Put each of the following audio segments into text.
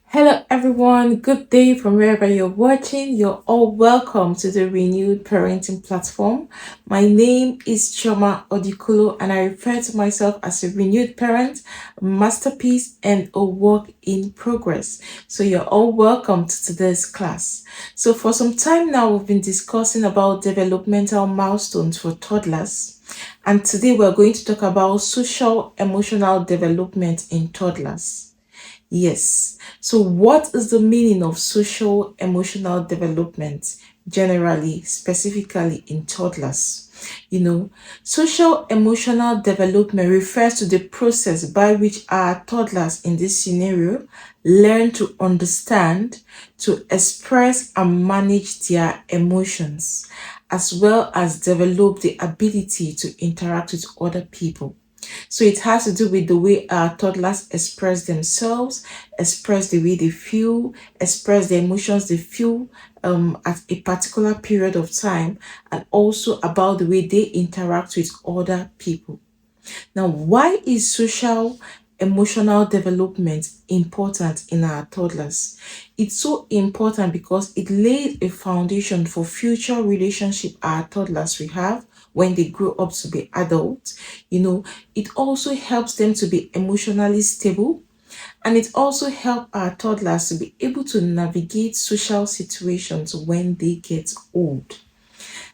Hello, everyone. Good day from wherever you're watching. You're all welcome to the Renewed Parenting Platform. My name is Choma Odikulo, and I refer to myself as a renewed parent, a masterpiece, and a work in progress. So, you're all welcome to today's class. So, for some time now, we've been discussing about developmental milestones for toddlers. And today, we're going to talk about social emotional development in toddlers. Yes. So, what is the meaning of social emotional development generally, specifically in toddlers? Social emotional development refers to the process by which our toddlers in this scenario learn to understand, to express, and manage their emotions, as well as develop the ability to interact with other people. So it has to do with the way our toddlers express themselves, express the way they feel, express the emotions they feel at a particular period of time, and also about the way they interact with other people. Now, why is social emotional development important in our toddlers? It's so important because it lays a foundation for future relationship our toddlers will have when they grow up to be adults. It also helps them to be emotionally stable, and it also helps our toddlers to be able to navigate social situations when they get old.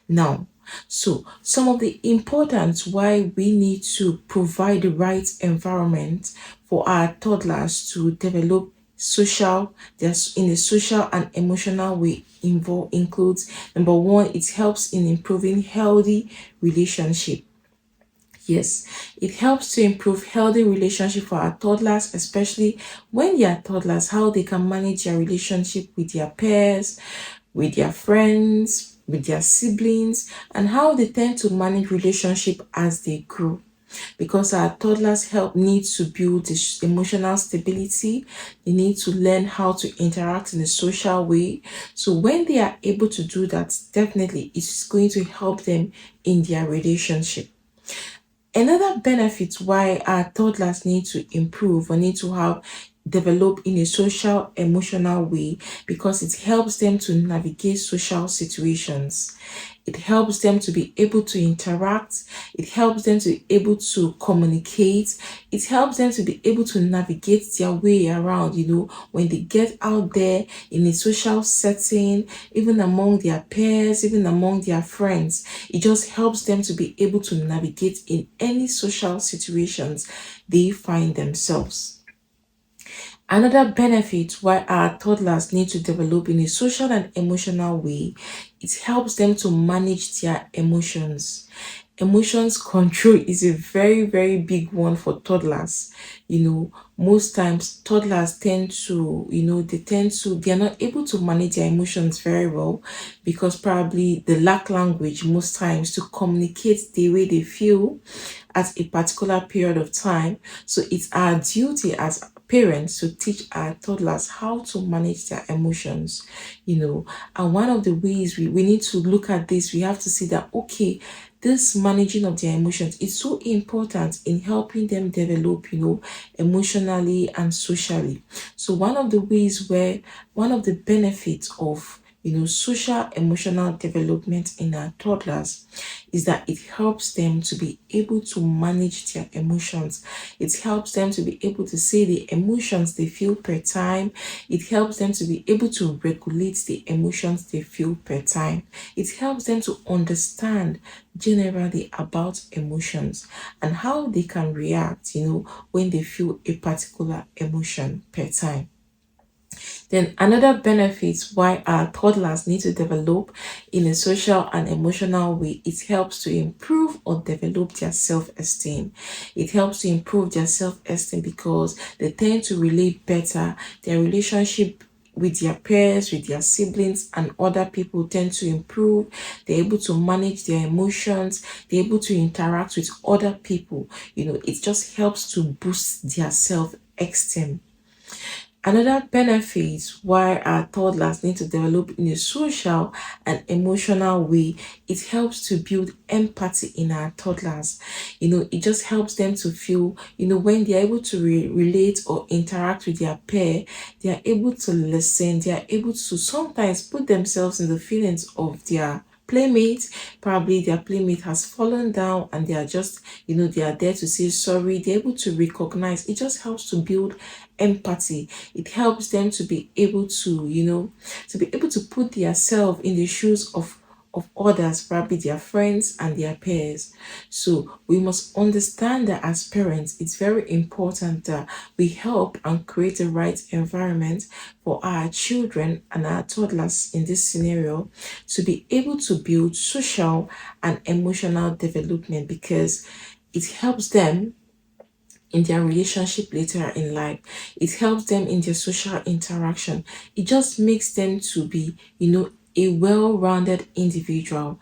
Now, so some of the importance why we need to provide the right environment for our toddlers to develop there's in a social and emotional way involve includes number one, it helps in improving healthy relationship. Yes, it helps to improve healthy relationship for our toddlers, especially when they are toddlers, how they can manage their relationship with their peers, with their friends, with their siblings, and how they tend to manage relationship as they grow. Because our toddlers help need to build this emotional stability, they need to learn how to interact in a social way. So when they are able to do that, definitely it's going to help them in their relationship. Another benefit why our toddlers need to improve or need to have develop in a social emotional way because it helps them to navigate social situations. It helps them to be able to interact. It helps them to be able to communicate. It helps them to be able to navigate their way around, when they get out there in a social setting, even among their peers, even among their friends. It just helps them to be able to navigate in any social situations they find themselves. Another benefit why our toddlers need to develop in a social and emotional way, it helps them to manage their emotions. Emotions control is a very, very big one for toddlers. Most times toddlers tend to, they are not able to manage their emotions very well because probably the lack language most times to communicate the way they feel at a particular period of time. So it's our duty as parents to teach our toddlers how to manage their emotions, and one of the ways we need to look at this, we have to see that, okay, this managing of their emotions is so important in helping them develop, emotionally and socially. So one of the benefits of social emotional development in our toddlers is that it helps them to be able to manage their emotions. It helps them to be able to say the emotions they feel per time. It helps them to be able to regulate the emotions they feel per time. It helps them to understand generally about emotions and how they can react, when they feel a particular emotion per time. Then another benefit why our toddlers need to develop in a social and emotional way, it helps to improve or develop their self-esteem. It helps to improve their self-esteem because they tend to relate better. Their relationship with their peers, with their siblings, and other people tend to improve. They're able to manage their emotions. They're able to interact with other people. It just helps to boost their self-esteem. Another benefit why our toddlers need to develop in a social and emotional way, it helps to build empathy in our toddlers. It just helps them to feel, when they're able to relate or interact with their peer, they are able to listen, they are able to sometimes put themselves in the feelings of their playmate. Probably their playmate has fallen down and they are just, they are there to say sorry. They're able to recognize. It just helps to build empathy. It helps them to be able to, put themselves in the shoes of others, probably their friends and their peers. So we must understand that as parents, it's very important that we help and create the right environment for our children and our toddlers in this scenario to be able to build social and emotional development, because it helps them in their relationship later in life. It helps them in their social interaction. It just makes them to be, a well-rounded individual,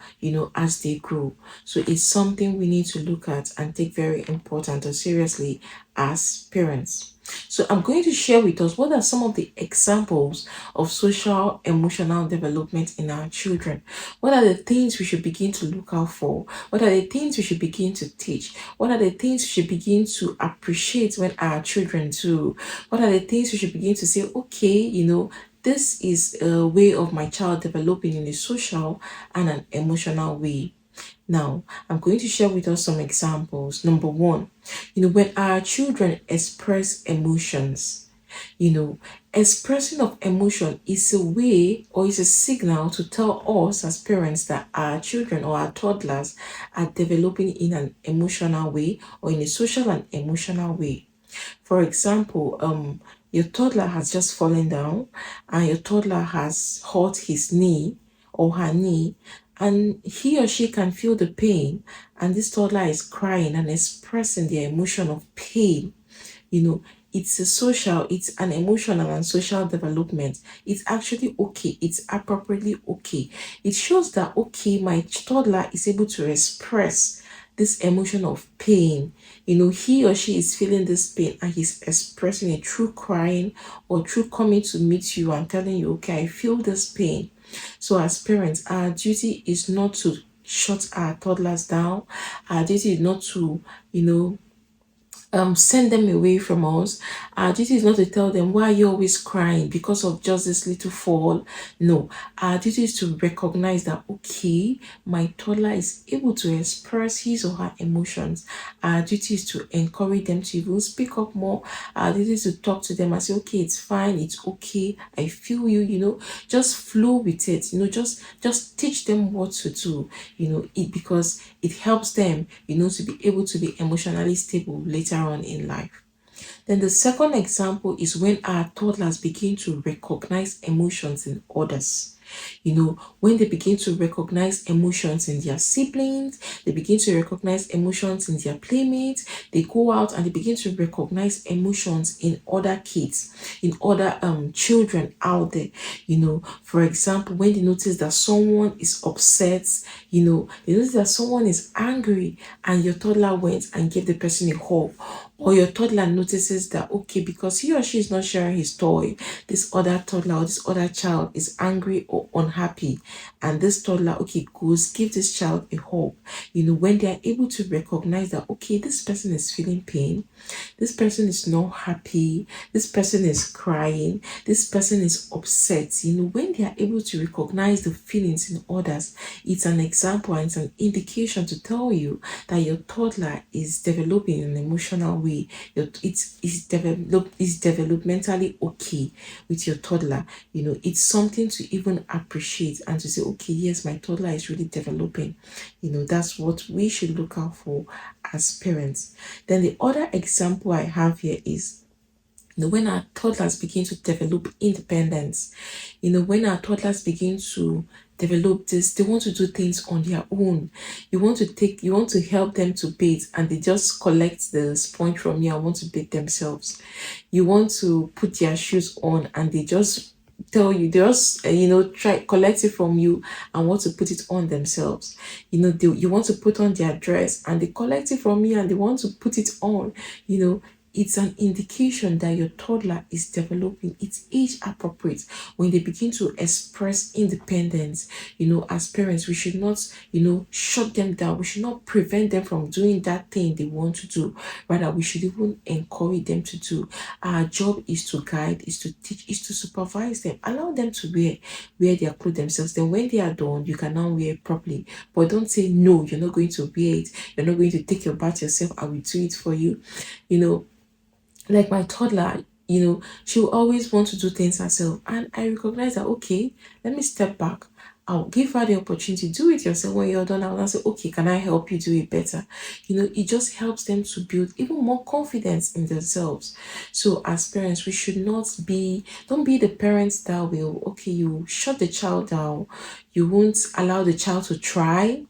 as they grow. So it's something we need to look at and take very important or seriously as parents. So I'm going to share with us what are some of the examples of social emotional development in our children. What are the things we should begin to look out for? What are the things we should begin to teach? What are the things we should begin to appreciate when our children do? What are the things we should begin to say, okay, this is a way of my child developing in a social and an emotional way. Now, I'm going to share with us some examples. Number one, when our children express emotions, expressing of emotion is a way or is a signal to tell us as parents that our children or our toddlers are developing in an emotional way or in a social and emotional way. For example, your toddler has just fallen down and your toddler has hurt his knee or her knee, and he or she can feel the pain, and this toddler is crying and expressing their emotion of pain. It's a social, it's an emotional and social development. It's actually okay. It's appropriately okay. It shows that, okay, my toddler is able to express this emotion of pain. He or she is feeling this pain and he's expressing it through crying or through coming to meet you and telling you, okay, I feel this pain. So as parents, our duty is not to shut our toddlers down. Our duty is not to, send them away from us. Our duty is not to tell them, why are you always crying because of just this little fall. No, our duty is to recognize that, okay, my toddler is able to express his or her emotions. Our duty is to encourage them to even speak up more. Our duty is to talk to them and say, okay, it's fine, it's okay, I feel you, just flow with it, just teach them what to do, because it helps them, to be able to be emotionally stable later on in life. Then the second example is when our toddlers begin to recognize emotions in others. When they begin to recognize emotions in their siblings, they begin to recognize emotions in their playmates, they go out and they begin to recognize emotions in other kids, in other children out there. For example, when they notice that someone is upset, they notice that someone is angry and your toddler went and gave the person a hug, or your toddler notices that, okay, because he or she is not sharing his toy, this other toddler or this other child is angry or unhappy, and this toddler, okay, goes give this child a hug. When they are able to recognize that, okay, this person is feeling pain, this person is not happy, this person is crying, this person is upset, when they are able to recognize the feelings in others, it's an example and it's an indication to tell you that your toddler is developing an emotional way. It's developmentally okay with your toddler. It's something to even appreciate and to say, okay, yes, my toddler is really developing. That's what we should look out for as parents. Then the other example I have here is, when our toddlers begin to develop independence, when our toddlers begin to develop this, they want to do things on their own. You want to help them to bathe and they just collect the sponge from you and want to bathe themselves. You want to put their shoes on and they just tell you, they just try collect it from you and want to put it on themselves. You want to put on their dress and they collect it from you and they want to put it on. It's an indication that your toddler is developing. It's age appropriate when they begin to express independence. As parents, we should not, shut them down. We should not prevent them from doing that thing they want to do. Rather, we should even encourage them to do. Our job is to guide, is to teach, is to supervise them. Allow them to wear their clothes themselves. Then when they are done, you can now wear it properly. But don't say no, you're not going to wear it. You're not going to take your bath yourself. I will do it for you. You know, like my toddler, she will always want to do things herself. And I recognize that, okay, let me step back. I'll give her the opportunity to do it yourself. When you're done, I'll say, okay, can I help you do it better? It just helps them to build even more confidence in themselves. So as parents, we should not don't be the parents that will, okay, you shut the child down. You won't allow the child to try.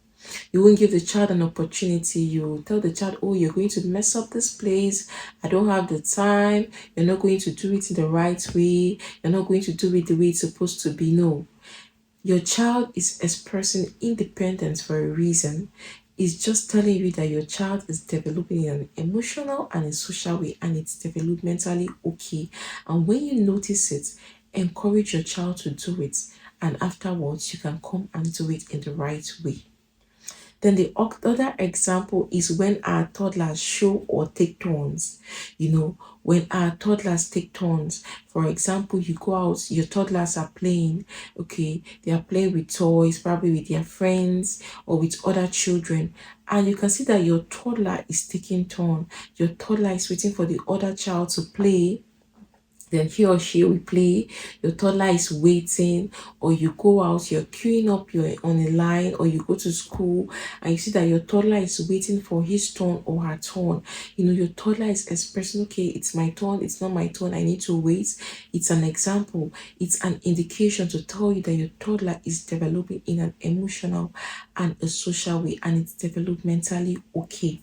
You won't give the child an opportunity. You tell the child, oh, you're going to mess up this place. I don't have the time. You're not going to do it in the right way. You're not going to do it the way it's supposed to be. No. Your child is expressing independence for a reason. It's just telling you that your child is developing in an emotional and a social way, and it's developmentally okay. And when you notice it, encourage your child to do it. And afterwards, you can come and do it in the right way. Then the other example is when our toddlers show or take turns. When our toddlers take turns, for example, you go out, your toddlers are playing, okay, they are playing with toys, probably with their friends or with other children. And you can see that your toddler is taking turn. Your toddler is waiting for the other child to play, then he or she will play. Your toddler is waiting, or you go out, you're queuing up, you're on a line, or you go to school and you see that your toddler is waiting for his turn or her turn. Your toddler is expressing, okay, it's my turn, it's not my turn, I need to wait. It's an example, it's an indication to tell you that your toddler is developing in an emotional and a social way, and it's developmentally okay.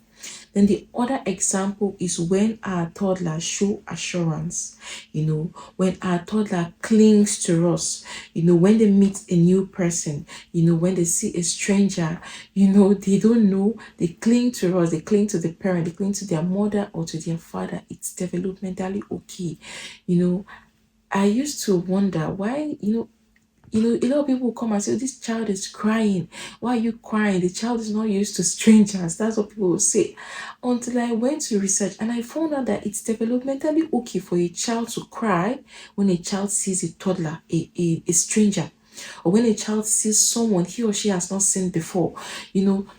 Then the other example is when our toddler show assurance, when our toddler clings to us, when they meet a new person, when they see a stranger, they don't know, they cling to us, they cling to the parent, they cling to their mother or to their father. It's developmentally okay. I used to wonder why, a lot of people come and say, oh, this child is crying. Why are you crying? The child is not used to strangers. That's what people will say. Until I went to research and I found out that it's developmentally okay for a child to cry when a child sees a toddler, a stranger, or when a child sees someone he or she has not seen before.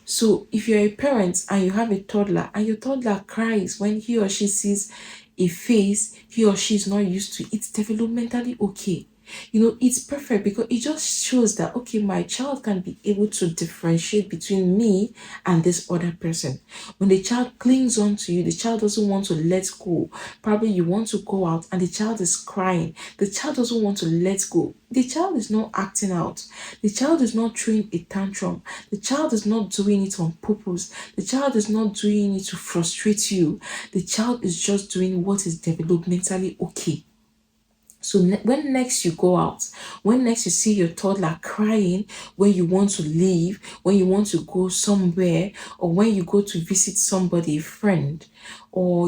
So if you're a parent and you have a toddler and your toddler cries when he or she sees a face he or she is not used to, it's developmentally okay. It's perfect because it just shows that, okay, my child can be able to differentiate between me and this other person. When the child clings on to you, the child doesn't want to let go. Probably you want to go out and the child is crying. The child doesn't want to let go. The child is not acting out. The child is not throwing a tantrum. The child is not doing it on purpose. The child is not doing it to frustrate you. The child is just doing what is developmentally okay. So when next you go out, when next you see your toddler crying, when you want to leave, when you want to go somewhere, or when you go to visit somebody, a friend, or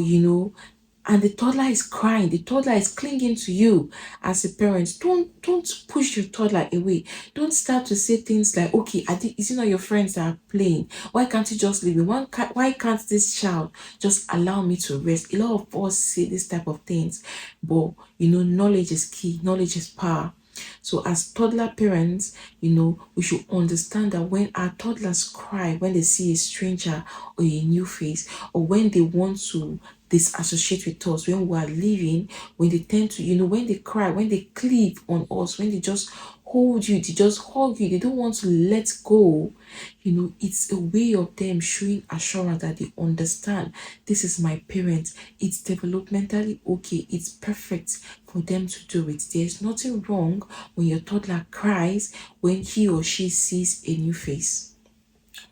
and the toddler is crying, the toddler is clinging to you as a parent, don't push your toddler away. Don't start to say things like, okay, is it not your friends that are playing? Why can't you just leave me? Why can't this child just allow me to rest? A lot of us say this type of things, but knowledge is key, knowledge is power. So as toddler parents, we should understand that when our toddlers cry, when they see a stranger or a new face, or when they want to disassociate with us, when we are leaving, when they tend to, when they cry, when they cleave on us, when they just hold you, they just hug you, they don't want to let go, it's a way of them showing assurance that they understand this is my parent. It's developmentally okay. It's perfect for them to do it. There's nothing wrong when your toddler cries when he or she sees a new face,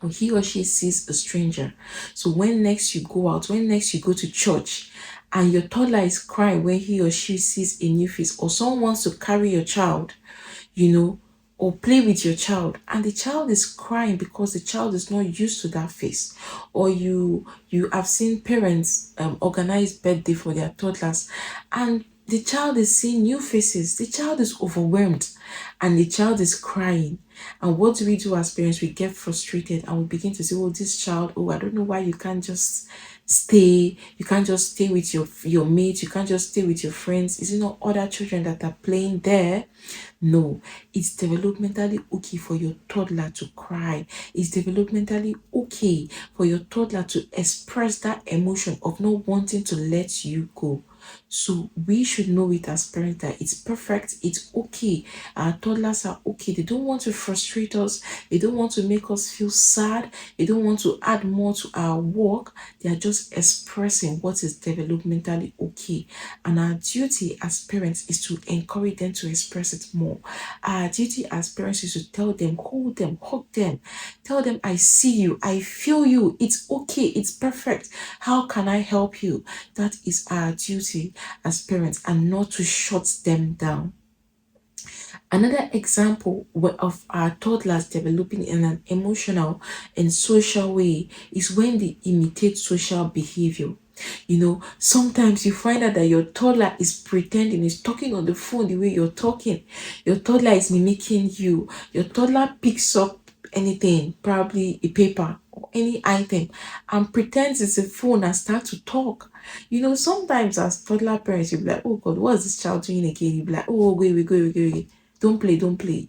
or he or she sees a stranger. So when next you go out, when next you go to church, and your toddler is crying when he or she sees a new face, or someone wants to carry your child, or play with your child and the child is crying because the child is not used to that face, or you have seen parents organize birthday for their toddlers and the child is seeing new faces, the child is overwhelmed and the child is crying. And what do we do as parents? We get frustrated and we begin to say, oh, this child, oh, I don't know why you can't just stay, you can't just stay with your mates, you can't just stay with your friends. Is it not other children that are playing there? No, it's developmentally okay for your toddler to cry. It's developmentally okay for your toddler to express that emotion of not wanting to let you go. So we should know it as parents that it's perfect, it's okay. Our toddlers are okay. They don't want to frustrate us, they don't want to make us feel sad, they don't want to add more to our work. They are just expressing what is developmentally okay. And our duty as parents is to encourage them to express it more. Our duty as parents is to tell them, hold them, hug them, tell them, I see you, I feel you, it's okay, it's perfect. How can I help you? That is our duty as parents, and not to shut them down. Another example of our toddlers developing in an emotional and social way is when they imitate social behavior. Sometimes you find out that your toddler is pretending, is talking on the phone the way you're talking. Your toddler is mimicking you. Your toddler picks up anything, probably a paper or any item, and pretends it's a phone and start to talk. Sometimes as toddler parents, you'll be like, oh God, what is this child doing again? You'll be like, oh, go away. Don't play, don't play.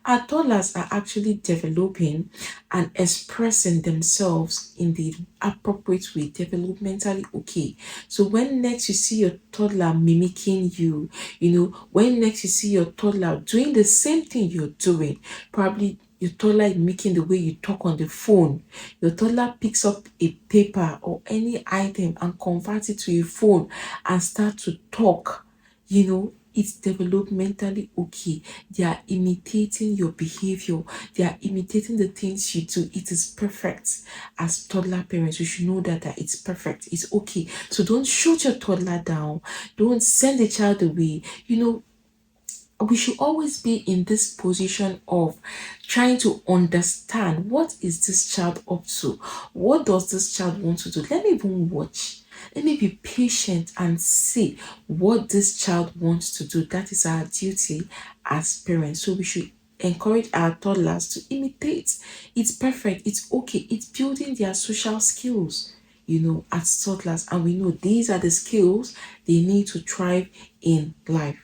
Our toddlers are actually developing and expressing themselves in the appropriate way, developmentally okay. So when next you see your toddler mimicking you, when next you see your toddler doing the same thing you're doing, probably your toddler is making the way you talk on the phone. Your toddler picks up a paper or any item and converts it to a phone and start to talk. It's developmentally okay. They are imitating your behavior. They are imitating the things you do. It is perfect. As toddler parents, you should know that it's perfect. It's okay. So don't shoot your toddler down. Don't send the child away. We should always be in this position of trying to understand, what is this child up to? What does this child want to do? Let me even watch. Let me be patient and see what this child wants to do. That is our duty as parents. So we should encourage our toddlers to imitate. It's perfect. It's okay. It's building their social skills, as toddlers. And we know these are the skills they need to thrive in life.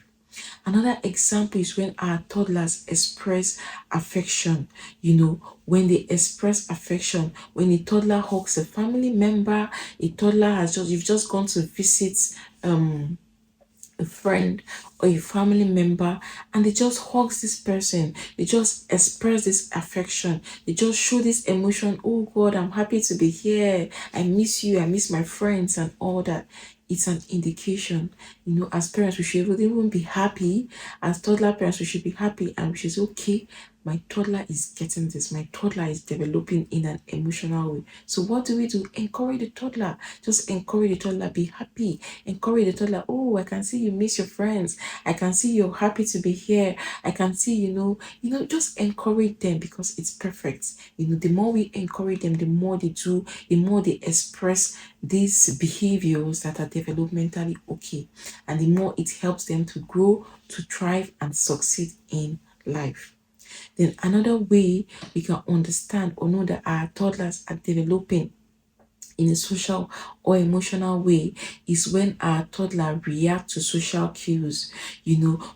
Another example is when our toddlers express affection. When they express affection, when a toddler hugs a family member, you've just gone to visit a friend or a family member, and they just hugs this person, they just express this affection, they just show this emotion. Oh God, I'm happy to be here, I miss you, I miss my friends and all that. It's an indication. As parents, we should even be happy. As toddler parents, we should be happy and we should say, okay, my toddler is getting this, my toddler is developing in an emotional way. So what do we do? Encourage the toddler. Just encourage the toddler, be happy. Encourage the toddler. Oh, I can see you miss your friends, I can see you're happy to be here, I can see, just encourage them, because it's perfect. The more we encourage them, the more they do, the more they express these behaviors that are developmentally okay, and the more it helps them to grow, to thrive and succeed in life. Then another way we can understand or know that our toddlers are developing in a social or emotional way is when our toddler react to social cues.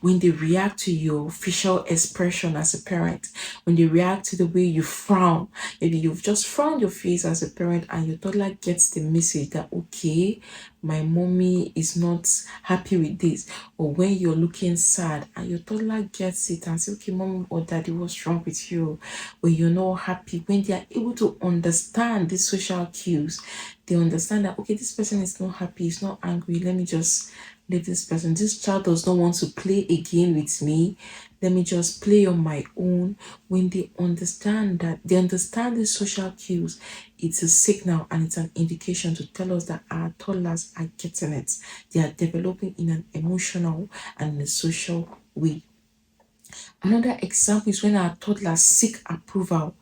When they react to your facial expression as a parent, when they react to the way you frown. Maybe you've just frowned your face as a parent and your toddler gets the message that, okay, my mommy is not happy with this. Or when you're looking sad and your toddler gets it and say, okay, mom or daddy, what's wrong with you? When you're not happy, when they are able to understand these social cues, they understand that, okay, this person is not happy, he's not angry, let me just leave this person. This child does not want to play again with me, let me just play on my own. When they understand that, they understand the social cues, it's a signal and it's an indication to tell us that our toddlers are getting it. They are developing in an emotional and in a social way. Another example is when our toddlers seek approval.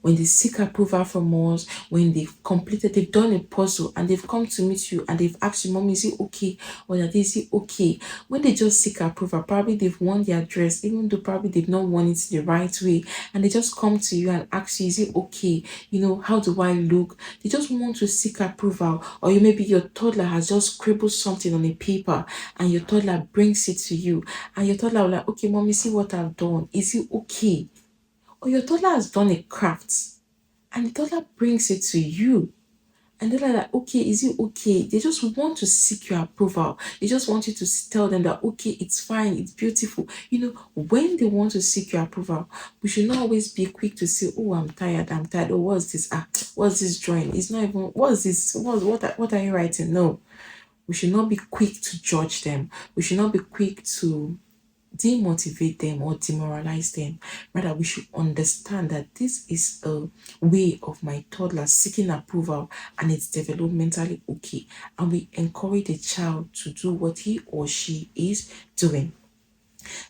When they seek approval from us, when they've done a puzzle and they've come to meet you and they've asked you, Mommy, is it okay? Or Daddy, is it okay? When they just seek approval, probably they've worn their dress, even though probably they've not worn it the right way, and they just come to you and ask you, is it okay? How do I look? They just want to seek approval. Or maybe your toddler has just scribbled something on a paper and your toddler brings it to you and your toddler will like, okay, Mommy, see what I've done. Is it okay? Or your toddler has done a craft and the toddler brings it to you. And they're like, okay, is it okay? They just want to seek your approval. They just want you to tell them that, okay, it's fine, it's beautiful. When they want to seek your approval, we should not always be quick to say, oh, I'm tired. Oh, what's this? What's this drawing? It's not even, what's this? What are you writing? No, we should not be quick to judge them. We should not be quick to demotivate them or demoralize them. Rather, we should understand that this is a way of my toddler seeking approval and it's developmentally okay. And we encourage the child to do what he or she is doing.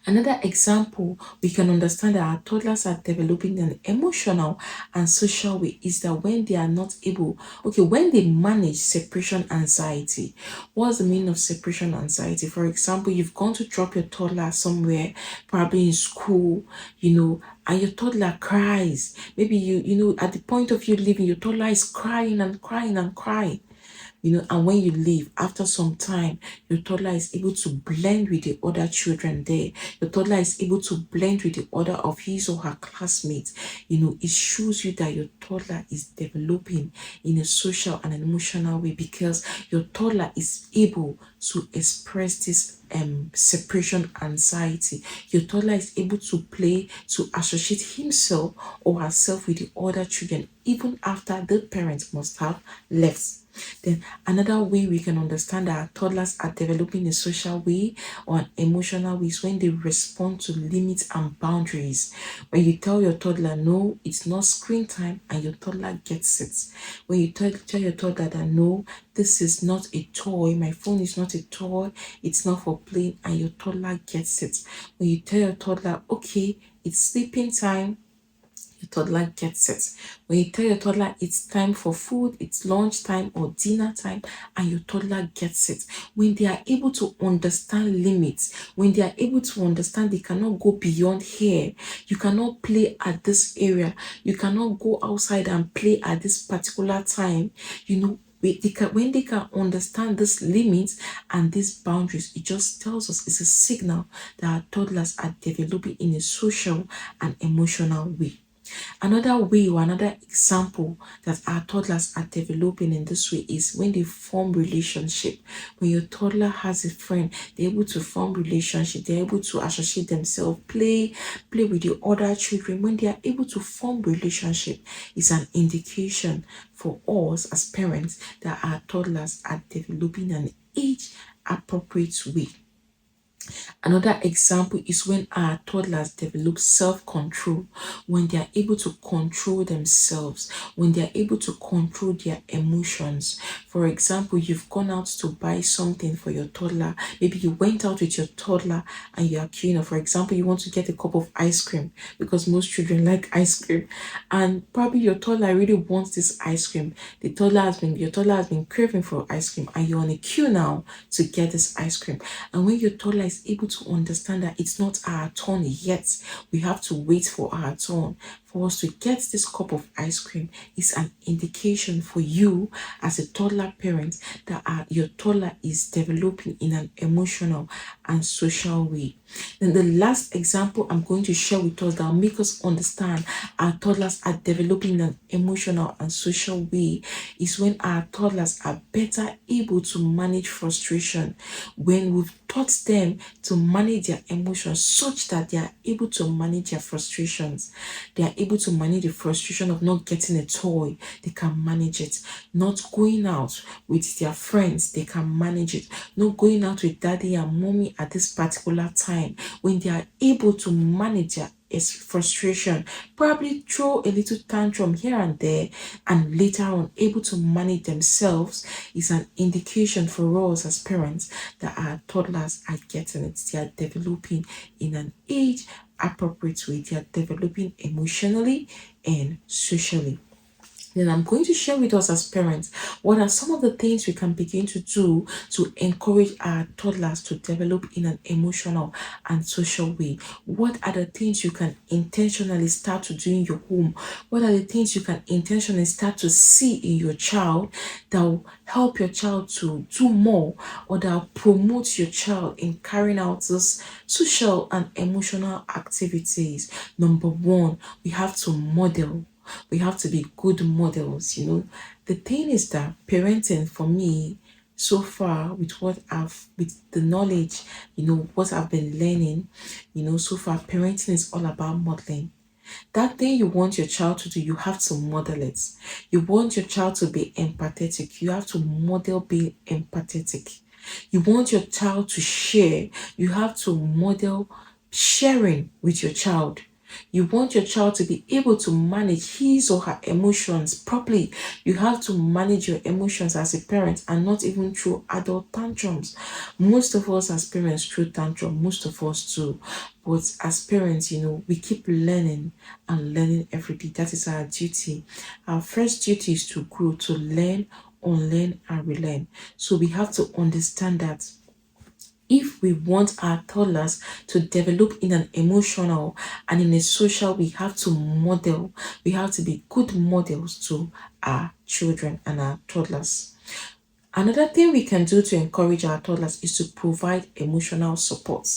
Another example, we can understand that our toddlers are developing an emotional and social way is that when they are not able, okay, when they manage separation anxiety. What's the meaning of separation anxiety? For example, you've gone to drop your toddler somewhere, probably in school, and your toddler cries. Maybe at the point of you leaving, your toddler is crying and crying and crying. And when you leave, after some time, your toddler is able to blend with the other children there. Your toddler is able to blend with the other of his or her classmates. It shows you that your toddler is developing in a social and an emotional way because your toddler is able to express this separation anxiety. Your toddler is able to play, to associate himself or herself with the other children, even after the parents must have left. Then another way we can understand that our toddlers are developing a social way or an emotional way is when they respond to limits and boundaries. When you tell your toddler, no, it's not screen time, and your toddler gets it. When you tell your toddler that, no, this is not a toy, my phone is not a toy, it's not for playing, and your toddler gets it. When you tell your toddler, okay, it's sleeping time, your toddler gets it. When you tell your toddler it's time for food, it's lunch time or dinner time, and your toddler gets it. When they are able to understand limits, when they are able to understand they cannot go beyond here, you cannot play at this area, you cannot go outside and play at this particular time, when they can understand these limits and these boundaries, it just tells us it's a signal that our toddlers are developing in a social and emotional way. Another way or another example that our toddlers are developing in this way is when they form relationship. When your toddler has a friend, they're able to form relationship, they're able to associate themselves, play with the other children. When they are able to form relationship, it's an indication for us as parents that our toddlers are developing an age appropriate way. Another example is when our toddlers develop self-control, when they are able to control themselves, when they are able to control their emotions. For example, you've gone out to buy something for your toddler. Maybe you went out with your toddler and you are queuing. For example, you want to get a cup of ice cream because most children like ice cream. And probably your toddler really wants this ice cream. Your toddler has been craving for ice cream and you're on a queue now to get this ice cream. And when your toddler is able to understand that it's not our turn yet, we have to wait for our turn. For us to get this cup of ice cream is an indication for you as a toddler parent that your toddler is developing in an emotional and social way. Then the last example I'm going to share with us that will make us understand our toddlers are developing in an emotional and social way is when our toddlers are better able to manage frustration. When we've taught them to manage their emotions such that they are able to manage their frustrations. They are able to manage the frustration of not getting a toy. They can manage it. Not going out with their friends. They can manage it. Not going out with daddy and mommy at this particular time. When they are able to manage their frustration, probably throw a little tantrum here and there, and later on able to manage themselves, is an indication for us as parents that our toddlers are getting it. They are developing in an age appropriate way. They are developing emotionally and socially. Then I'm going to share with us as parents what are some of the things we can begin to do to encourage our toddlers to develop in an emotional and social way. What are the things you can intentionally start to do in your home? What are the things you can intentionally start to see in your child that will help your child to do more, or that will promote your child in carrying out these social and emotional activities? Number one, we have to model. We have to be good models. The thing is that parenting for me, so far, with the knowledge, what I've been learning, so far, parenting is all about modeling. That thing you want your child to do, you have to model it. You want your child to be empathetic, you have to model being empathetic. You want your child to share, you have to model sharing with your child. You want your child to be able to manage his or her emotions properly. You have to manage your emotions as a parent, and not even through adult tantrums. Most of us as parents through tantrum, most of us too. But as parents, we keep learning and learning every day. That is our duty. Our first duty is to grow, to learn, unlearn, and relearn. So we have to understand that if we want our toddlers to develop in an emotional and in a social, we have to model. We have to be good models to our children and our toddlers. Another thing we can do to encourage our toddlers is to provide emotional support.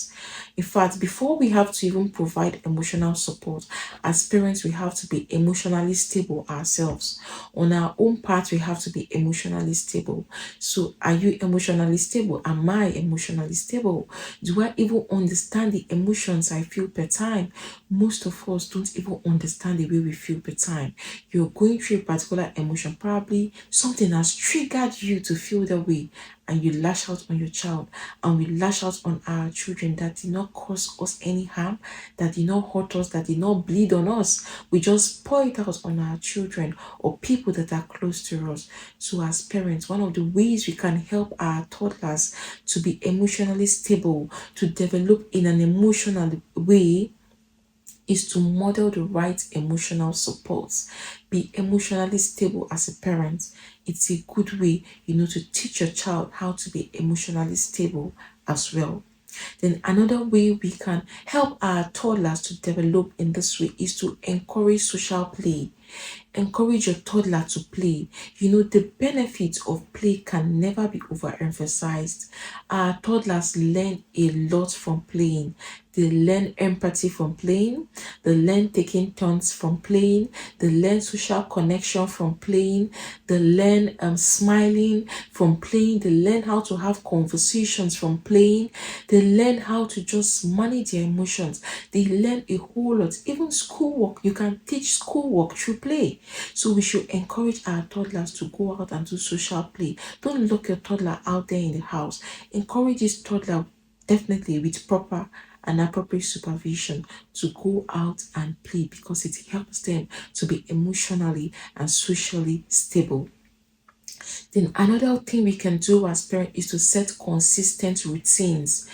In fact, before we have to even provide emotional support, as parents, we have to be emotionally stable ourselves. On our own part, we have to be emotionally stable. So, are you emotionally stable? Am I emotionally stable? Do I even understand the emotions I feel per time? Most of us don't even understand the way we feel per time. You're going through a particular emotion, probably something has triggered you to feel that way, and you lash out on your child, and we lash out on our children that did not cause us any harm, that did not hurt us, that did not bleed on us. We just pour it out on our children or people that are close to us. So as parents, one of the ways we can help our toddlers to be emotionally stable, to develop in an emotional way, is to model the right emotional support. Be emotionally stable as a parent. It's a good way, to teach your child how to be emotionally stable as well. Then another way we can help our toddlers to develop in this way is to encourage social play. Encourage your toddler to play. The benefits of play can never be overemphasized. Our toddlers learn a lot from playing. They learn empathy from playing. They learn taking turns from playing. They learn social connection from playing. They learn smiling from playing. They learn how to have conversations from playing. They learn how to just manage their emotions. They learn a whole lot. Even schoolwork, you can teach schoolwork through play. So we should encourage our toddlers to go out and do social play. Don't lock your toddler out there in the house. Encourage this toddler, definitely with proper and appropriate supervision, to go out and play, because it helps them to be emotionally and socially stable. Then another thing we can do as parents is to set consistent routines.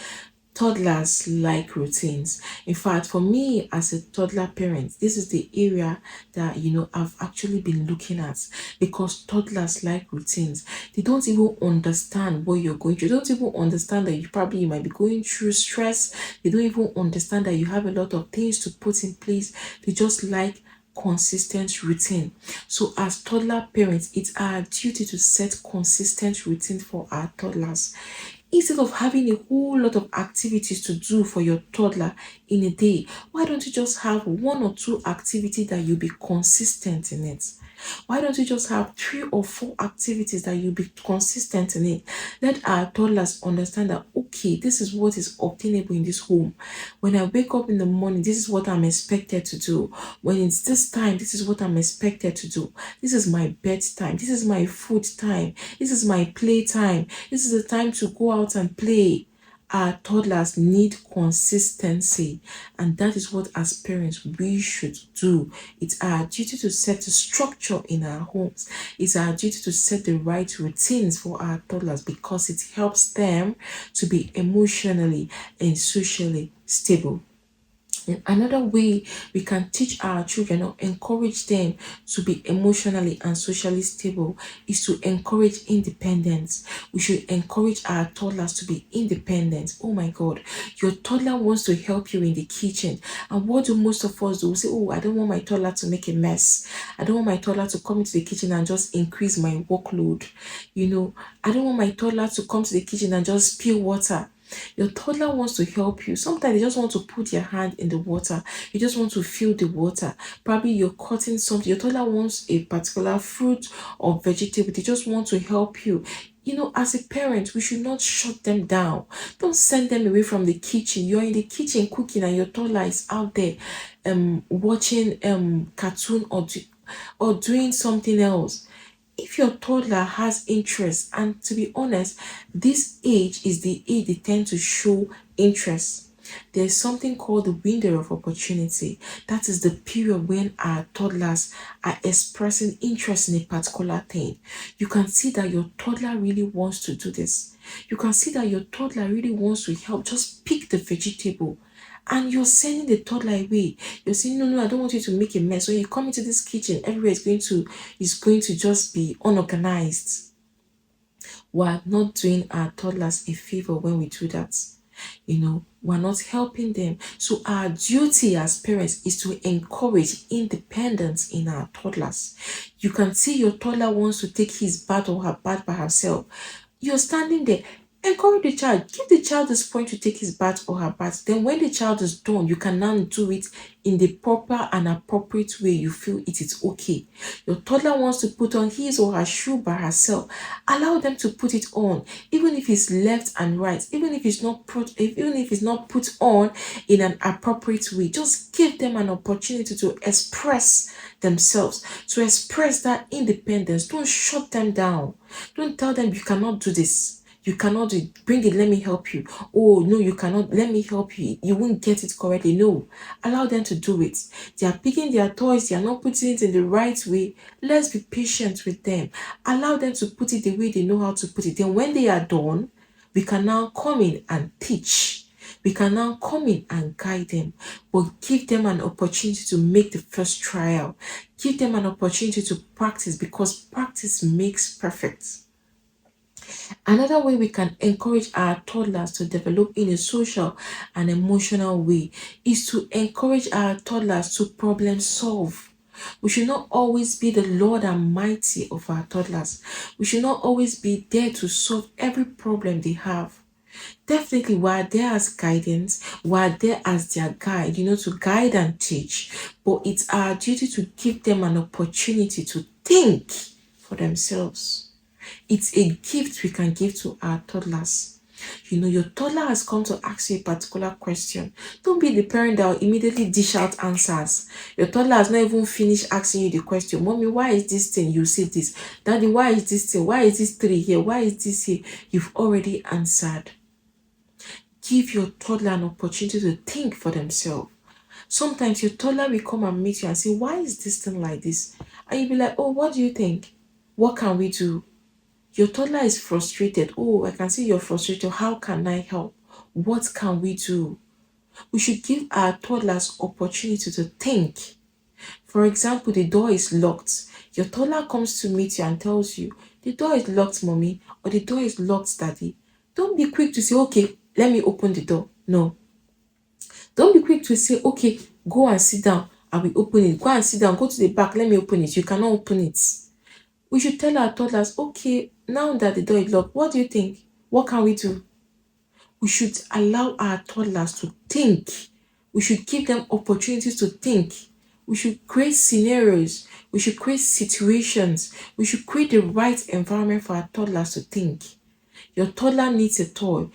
Toddlers like routines. In fact, for me as a toddler parent, this is the area that I've actually been looking at, because toddlers like routines. They don't even understand what you're going through. They don't even understand that you might be going through stress. They don't even understand that you have a lot of things to put in place. They just like consistent routine. So as toddler parents, it's our duty to set consistent routine for our toddlers. Instead of having a whole lot of activities to do for your toddler in a day, why don't you just have one or two activities that you'll be consistent in it? Why don't you just have 3 or 4 activities that you'll be consistent in it? Let our toddlers understand that, okay, this is what is obtainable in this home. When I wake up in the morning, this is what I'm expected to do. When it's this time, this is what I'm expected to do. This is my bedtime. This is my food time. This is my play time. This is the time to go out and play. Our toddlers need consistency, and that is what as parents we should do. It's our duty to set the structure in our homes. It's our duty to set the right routines for our toddlers, because it helps them to be emotionally and socially stable. Another way we can teach our children or encourage them to be emotionally and socially stable is to encourage independence. We should encourage our toddlers to be independent. Oh my God, your toddler wants to help you in the kitchen. And what do most of us do? We say, oh, I don't want my toddler to make a mess. I don't want my toddler to come into the kitchen and just increase my workload. I don't want my toddler to come to the kitchen and just spill water. Your toddler wants to help you. Sometimes they just want to put their hand in the water. You just want to feel the water. Probably you're cutting something. Your toddler wants a particular fruit or vegetable. They just want to help you. As a parent, we should not shut them down. Don't send them away from the kitchen. You're in the kitchen cooking and your toddler is out there watching cartoon or doing something else. If your toddler has interest, and to be honest, this age is the age they tend to show interest. There's something called the window of opportunity. That is the period when our toddlers are expressing interest in a particular thing. You can see that your toddler really wants to do this. You can see that your toddler really wants to help. Just pick the vegetable and you're sending the toddler away. You're saying, no, no, I don't want you to make a mess. When you come into this kitchen, everywhere is going to just be unorganized. We're not doing our toddlers a favor when we do that. We're not helping them. So our duty as parents is to encourage independence in our toddlers. You can see your toddler wants to take his bath or her bath by herself. You're standing there. Encourage the child. Give the child the point to take his bath or her bath. Then when the child is done, you can now do it in the proper and appropriate way you feel it is okay. Your toddler wants to put on his or her shoe by herself. Allow them to put it on, even if it's left and right, even if it's not put on in an appropriate way. Just give them an opportunity to express themselves, to express that independence. Don't shut them down. Don't tell them you cannot do this. You cannot do it. Bring it, let me help you. Oh, no, you cannot. Let me help you. You won't get it correctly. No. Allow them to do it. They are picking their toys. They are not putting it in the right way. Let's be patient with them. Allow them to put it the way they know how to put it. Then when they are done, we can now come in and teach. We can now come in and guide them, but give them an opportunity to make the first trial. Give them an opportunity to practice, because practice makes perfect. Another way we can encourage our toddlers to develop in a social and emotional way is to encourage our toddlers to problem solve. We should not always be the Lord Almighty of our toddlers. We should not always be there to solve every problem they have. Definitely, we're there as guidance, we're there as their guide, to guide and teach. But it's our duty to give them an opportunity to think for themselves. It's a gift we can give to our toddlers. Your toddler has come to ask you a particular question. Don't be the parent that will immediately dish out answers. Your toddler has not even finished asking you the question. Mommy, why is this thing? You say this. Daddy, why is this thing? Why is this 3 here? Why is this here? You've already answered. Give your toddler an opportunity to think for themselves. Sometimes your toddler will come and meet you and say, why is this thing like this? And you'll be like, oh, what do you think? What can we do? Your toddler is frustrated. Oh, I can see you're frustrated. How can I help? What can we do? We should give our toddlers opportunity to think. For example, the door is locked. Your toddler comes to meet you and tells you, the door is locked, mommy, or the door is locked, daddy. Don't be quick to say, okay, let me open the door. No. Don't be quick to say, okay, go and sit down. I will open it. Go and sit down. Go to the back. Let me open it. You cannot open it. We should tell our toddlers, okay, now that the door is locked, what do you think? What can we do? We should allow our toddlers to think. We should give them opportunities to think. We should create scenarios. We should create situations. We should create the right environment for our toddlers to think. Your toddler needs a toy.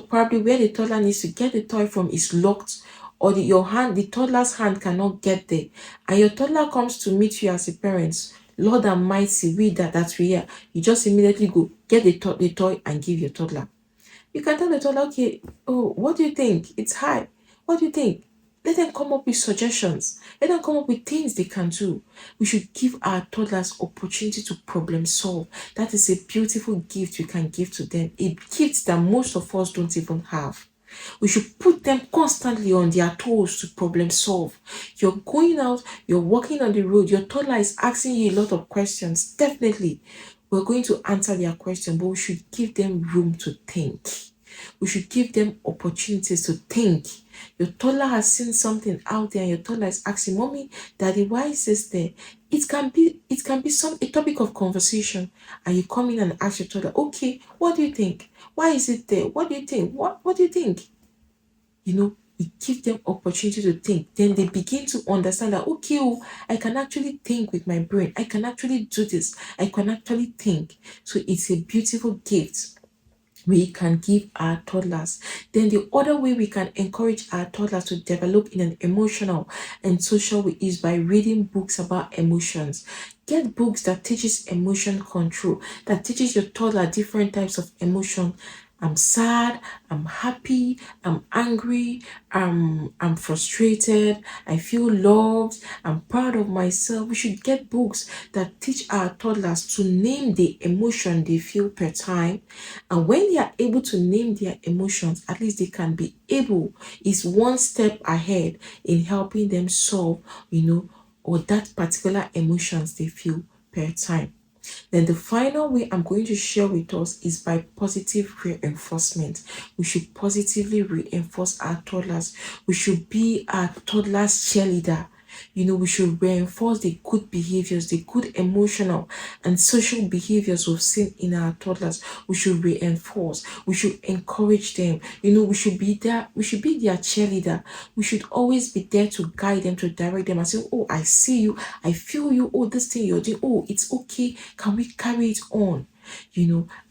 Probably where the toddler needs to get the toy from is locked, or the toddler's hand cannot get there. And your toddler comes to meet you as a parent. Lord Almighty, we that we are. You just immediately go get the toy and give your toddler. You can tell the toddler, okay, oh, what do you think? It's high. What do you think? Let them come up with suggestions. Let them come up with things they can do. We should give our toddlers opportunity to problem solve. That is a beautiful gift we can give to them. A gift that most of us don't even have. We should put them constantly on their toes to problem solve. You're going out, you're walking on the road, your toddler is asking you a lot of questions. Definitely, we're going to answer their question, but we should give them room to think. We should give them opportunities to think. Your toddler has seen something out there, and your toddler is asking, "Mommy, Daddy, why is this there?" It can be some a topic of conversation, and you come in and ask your toddler, "Okay, what do you think? Why is it there? What do you think? What do you think?" We give them opportunity to think. Then they begin to understand that, okay, oh, I can actually think with my brain. I can actually do this. I can actually think. So it's a beautiful gift we can give our toddlers. Then the other way we can encourage our toddlers to develop in an emotional and social way is by reading books about emotions. Get books that teaches emotion control, that teaches your toddler different types of emotion. I'm sad, I'm happy, I'm angry, I'm frustrated, I feel loved, I'm proud of myself. We should get books that teach our toddlers to name the emotion they feel per time. And when they are able to name their emotions, at least they can be able, is one step ahead in helping them solve, or that particular emotions they feel per time. Then the final way I'm going to share with us is by positive reinforcement. We should positively reinforce our toddlers. We should be our toddlers' cheerleader. We should reinforce the good behaviors, the good emotional and social behaviors we've seen in our toddlers. We should reinforce, we should encourage them. We should be there, we should be their cheerleader. We should always be there to guide them, to direct them and say, "Oh, I see you, I feel you, oh, this thing you're doing, oh, it's okay, can we carry it on?"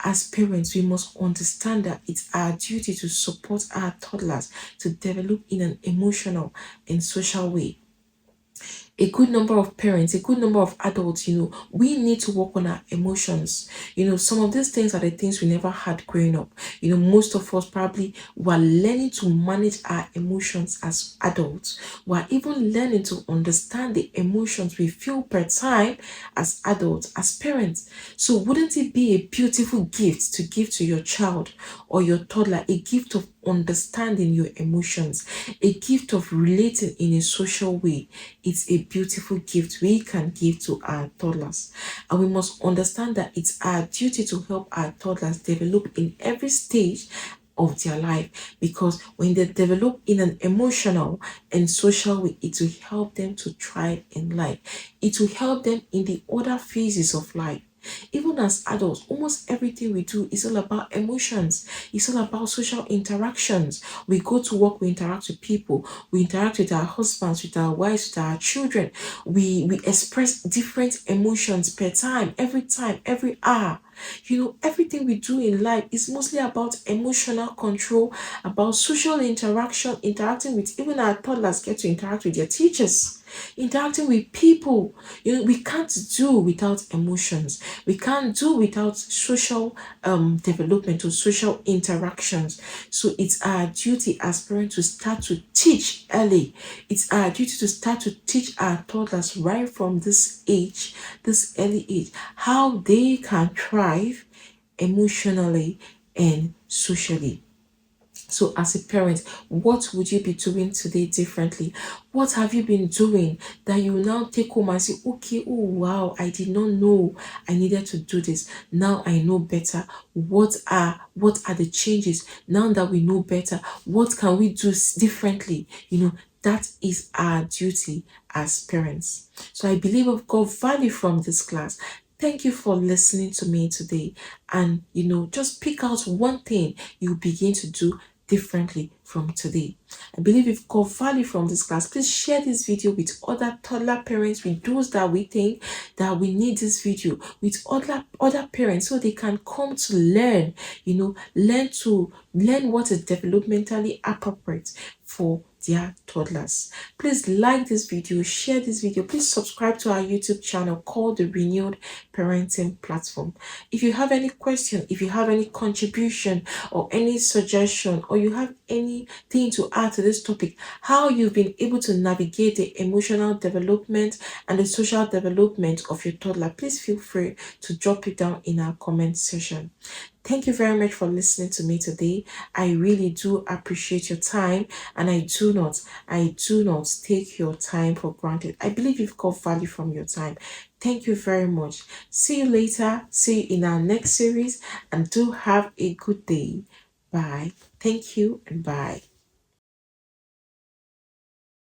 As parents, we must understand that it's our duty to support our toddlers to develop in an emotional and social way. A good number of parents, a good number of adults, we need to work on our emotions. Some of these things are the things we never had growing up. Most of us probably were learning to manage our emotions as adults. We're even learning to understand the emotions we feel per time as adults, as parents. So wouldn't it be a beautiful gift to give to your child or your toddler, a gift of understanding your emotions, a gift of relating in a social way? It's a beautiful gift we can give to our toddlers. And we must understand that it's our duty to help our toddlers develop in every stage of their life, because when they develop in an emotional and social way, it will help them to thrive in life. It will help them in the other phases of life. Even as adults, almost everything we do is all about emotions. It's all about social interactions. We go to work, we interact with people, we interact with our husbands, with our wives, with our children. We express different emotions per time, every hour. Everything we do in life is mostly about emotional control, about social interaction, interacting with, even our toddlers get to interact with their teachers, interacting with people. We can't do without emotions. We can't do without social development or social interactions. So it's our duty as parents to start to teach early. It's our duty to start to teach our toddlers right from this age, this early age, how they can thrive emotionally and socially. So, as a parent, what would you be doing today differently? What have you been doing that you will now take home and say, "Okay, oh wow, I did not know I needed to do this. Now I know better. What are the changes now that we know better? What can we do differently?" That is our duty as parents. So I believe I've got value from this class. Thank you for listening to me today. And just pick out one thing you begin to do differently from today. I believe you've got value from this class. Please share this video with other toddler parents, with those that we think that we need this video, with other parents, so they can come to learn, learn what is developmentally appropriate for their toddlers. Please like this video, share this video. Please subscribe to our YouTube channel called the Renewed Parenting Platform. If you have any question, if you have any contribution or any suggestion, or you have anything to add to this topic, how you've been able to navigate the emotional development and the social development of your toddler, please feel free to drop it down in our comment section. Thank you very much for listening to me today. I really do appreciate your time, and I do not take your time for granted. I believe you've got value from your time. Thank you very much. See you later. See you in our next series, and do have a good day. Bye. Thank you and bye.